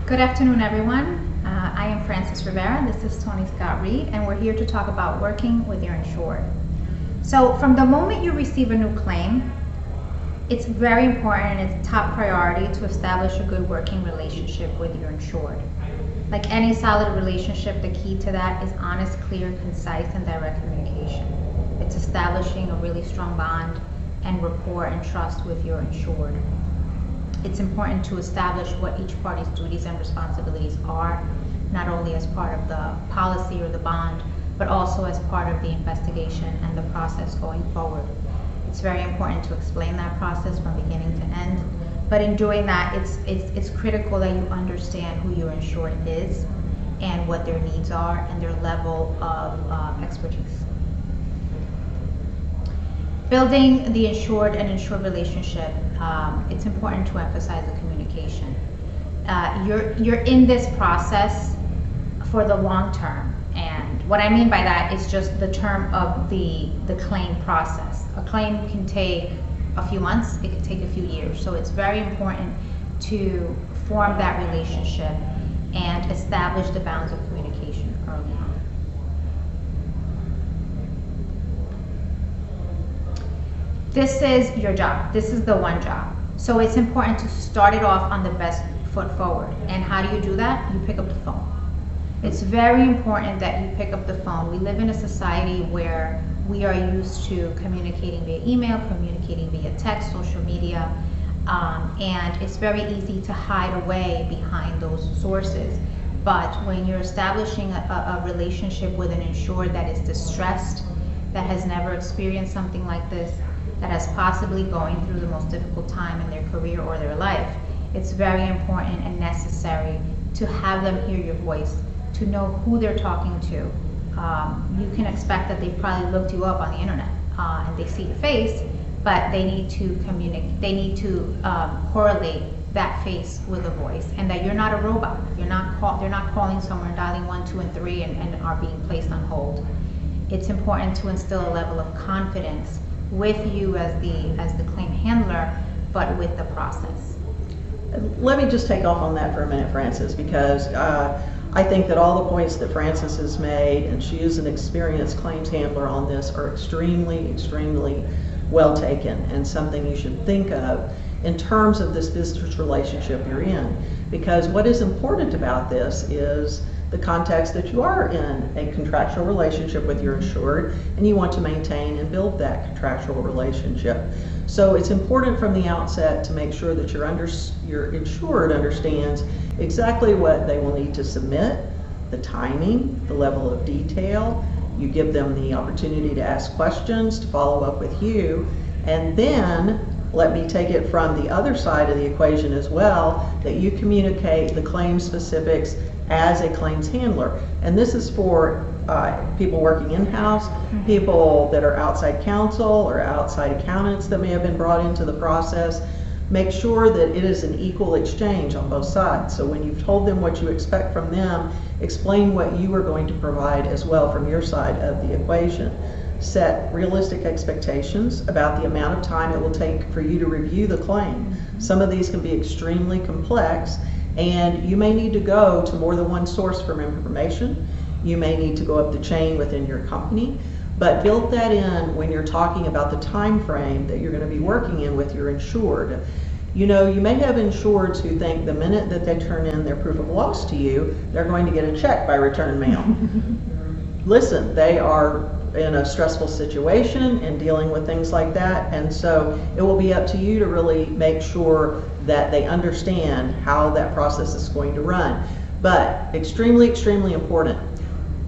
Good afternoon, everyone. I am Frances Rivera. This is Toni Scott Reed, and we're here to talk about working with your insured. So from the moment you receive a new claim, it's very important and it's top priority to establish a good working relationship with your insured. Like any solid relationship, the key to that is honest, clear, concise, and direct communication. It's establishing a really strong bond and rapport and trust with your insured. It's important to establish what each party's duties and responsibilities are, not only as part of the policy or the bond, but also as part of the investigation and the process going forward. It's very important to explain that process from beginning to end, but in doing that, it's critical that you understand who your insured is and what their needs are and their level of expertise. Building the insured and insured relationship, it's important to emphasize the communication. You're in this process for the long term, and what I mean by that is just the term of the claim process. A claim can take a few months, it can take a few years, so it's very important to form that relationship and establish the bounds of communication early on. This is your job. This is the one job. So it's important to start it off on the best foot forward. And how do you do that? You pick up the phone. It's very important that you pick up the phone. We live in a society where we are used to communicating via email, communicating via text, social media, and it's very easy to hide away behind those sources. But when you're establishing a relationship with an insured that is distressed, that has never experienced something like this, that has possibly going through the most difficult time in their career or their life, it's very important and necessary to have them hear your voice, to know who they're talking to. You can expect that they probably looked you up on the internet and they see your face, but they need to communicate, they need to correlate that face with a voice, and that you're not a robot. They're not calling somewhere, dialing 1, 2, and 3 and are being placed on hold. It's important to instill a level of confidence with you as the claim handler, but with the process. Let me just take off on that for a minute, Frances, because I think that all the points that Frances has made, and she is an experienced claims handler on this, are extremely, extremely well taken and something you should think of in terms of this business relationship you're in. Because what is important about this is the context that you are in a contractual relationship with your insured, and you want to maintain and build that contractual relationship. So it's important from the outset to make sure that your insured understands exactly what they will need to submit, the timing, the level of detail. You give them the opportunity to ask questions, to follow up with you, and then let me take it from the other side of the equation as well, that you communicate the claim specifics as a claims handler. And this is for people working in-house, people that are outside counsel or outside accountants that may have been brought into the process. Make sure that it is an equal exchange on both sides. So when you've told them what you expect from them, explain what you are going to provide as well from your side of the equation. Set realistic expectations about the amount of time it will take for you to review the claim. Some of these can be extremely complex, and you may need to go to more than one source for information. You may need to go up the chain within your company, but build that in when you're talking about the time frame that you're going to be working in with your insured. You know, you may have insureds who think the minute that they turn in their proof of loss to you, they're going to get a check by return mail. Listen, they are in a stressful situation and dealing with things like that, and so it will be up to you to really make sure that they understand how that process is going to run. But extremely, extremely important,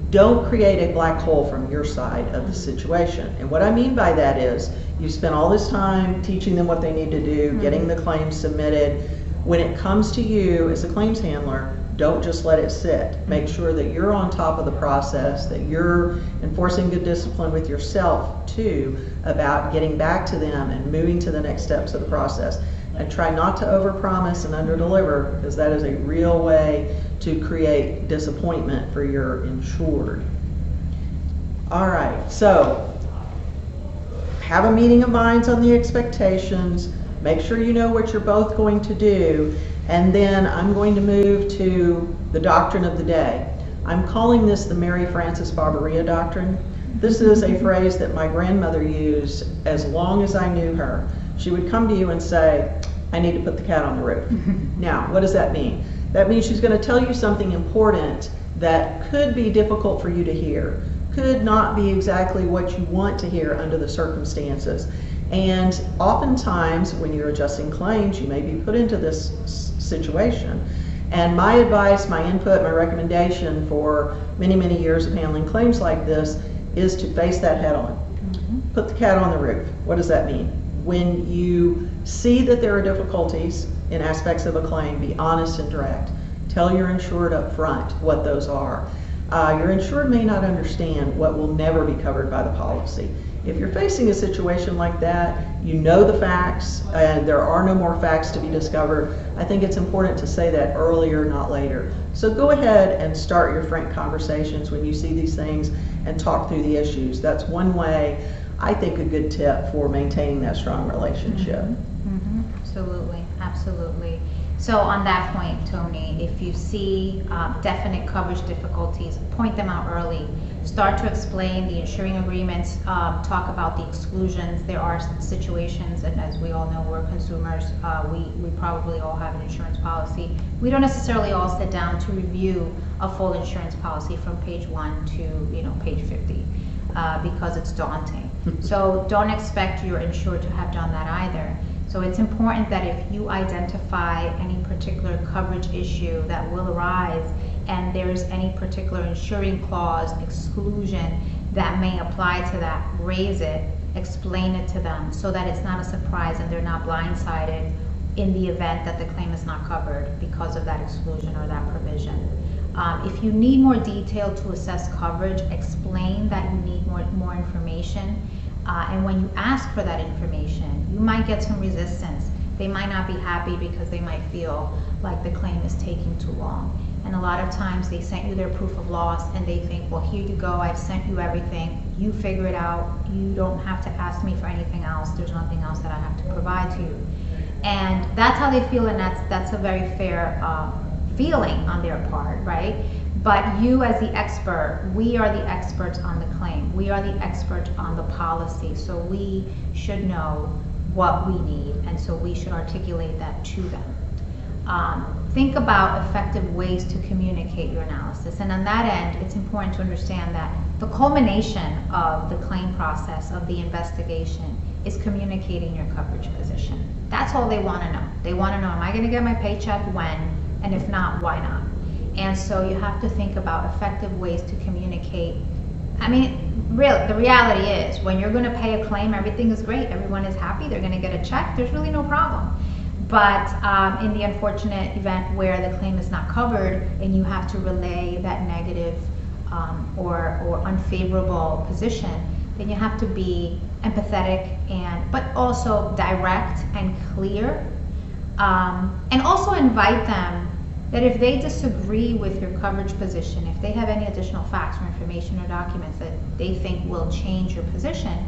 don't create a black hole from your side of the situation. And what I mean by that is, you spend all this time teaching them what they need to do, getting the claims submitted. When it comes to you as a claims handler, don't just let it sit. Make sure that you're on top of the process, that you're enforcing good discipline with yourself too, about getting back to them and moving to the next steps of the process. And try not to overpromise and underdeliver, because that is a real way to create disappointment for your insured. All right, so have a meeting of minds on the expectations. Make sure you know what you're both going to do, And then I'm going to move to the doctrine of the day. I'm calling this the Mary Frances Barberia doctrine. This is a phrase that my grandmother used as long as I knew her. She would come to you and say, I need to put the cat on the roof. Now, what does that mean? That means she's going to tell you something important that could be difficult for you to hear, could not be exactly what you want to hear under the circumstances. And oftentimes, when you're adjusting claims, you may be put into this situation. And my advice, my input, my recommendation for many, many years of handling claims like this is to face that head on. Put the cat on the roof. What does that mean? When you see that there are difficulties in aspects of a claim, be honest and direct. Tell your insured up front what those are. Your insured may not understand what will never be covered by the policy. If you're facing a situation like that, you know the facts, and there are no more facts to be discovered. I think it's important to say that earlier, not later. So go ahead and start your frank conversations when you see these things and talk through the issues. That's one way, I think, a good tip for maintaining that strong relationship. Absolutely, absolutely. So on that point, Toni, if you see definite coverage difficulties, point them out early. Start to explain the insuring agreements, talk about the exclusions. There are situations, and as we all know, we're consumers, we probably all have an insurance policy. We don't necessarily all sit down to review a full insurance policy from page 1 to page 50 because it's daunting. So don't expect your insured to have done that either. So it's important that if you identify any particular coverage issue that will arise and there's any particular insuring clause, exclusion that may apply to that, raise it, explain it to them so that it's not a surprise and they're not blindsided in the event that the claim is not covered because of that exclusion or that provision. If you need more detail to assess coverage, explain that you need more information. And when you ask for that information, you might get some resistance. They might not be happy because they might feel like the claim is taking too long. And a lot of times they sent you their proof of loss and they think, well, here you go, I've sent you everything. You figure it out. You don't have to ask me for anything else. There's nothing else that I have to provide to you. And that's how they feel, and that's a very fair feeling on their part, right? But you as the expert, we are the experts on the claim. We are the experts on the policy. So we should know what we need, and so we should articulate that to them. Think about effective ways to communicate your analysis. And on that end, it's important to understand that the culmination of the claim process, of the investigation, is communicating your coverage position. That's all they want to know. They want to know, am I going to get my paycheck when? And if not, why not? And so you have to think about effective ways to communicate. I mean, really, the reality is when you're going to pay a claim, everything is great. Everyone is happy. They're going to get a check. There's really no problem. But in the unfortunate event where the claim is not covered and you have to relay that negative or unfavorable position, then you have to be empathetic but also direct and clear. And also invite them that if they disagree with your coverage position, if they have any additional facts or information or documents that they think will change your position,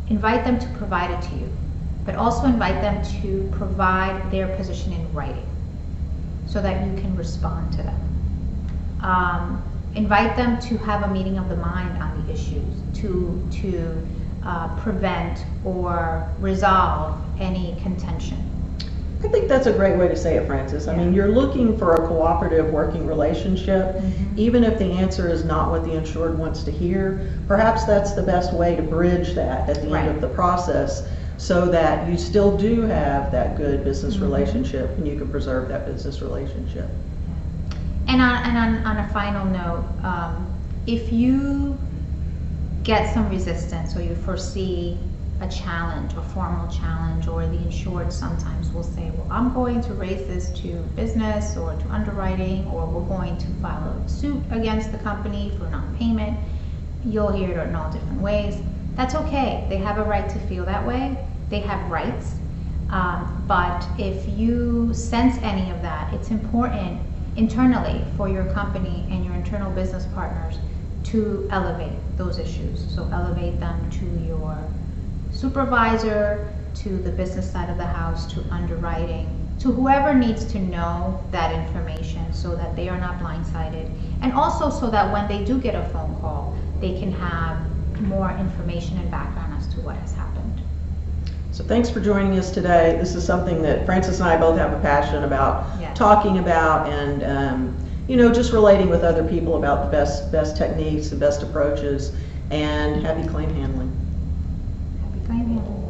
invite them to provide it to you. But also invite them to provide their position in writing so that you can respond to them. Invite them to have a meeting of the mind on the issues to prevent or resolve any contention. I think that's a great way to say it, Frances. I mean, you're looking for a cooperative working relationship, even if the answer is not what the insured wants to hear. Perhaps that's the best way to bridge that at the end of the process so that you still do have that good business relationship and you can preserve that business relationship. And on a final note, if you get some resistance or you foresee a challenge, a formal challenge, or the insured sometimes will say, well, I'm going to raise this to business or to underwriting, or we're going to file a suit against the company for non-payment. You'll hear it in all different ways. That's okay. They have a right to feel that way. They have rights. But if you sense any of that, it's important internally for your company and your internal business partners to elevate those issues. So elevate them to your supervisor, to the business side of the house, to underwriting, to whoever needs to know that information so that they are not blindsided. And also so that when they do get a phone call, they can have more information and background as to what has happened. So thanks for joining us today. This is something that Francis and I both have a passion about Yes. talking about, and you know, just relating with other people about the best techniques, the best approaches, and happy claim handling. Happy claim handling.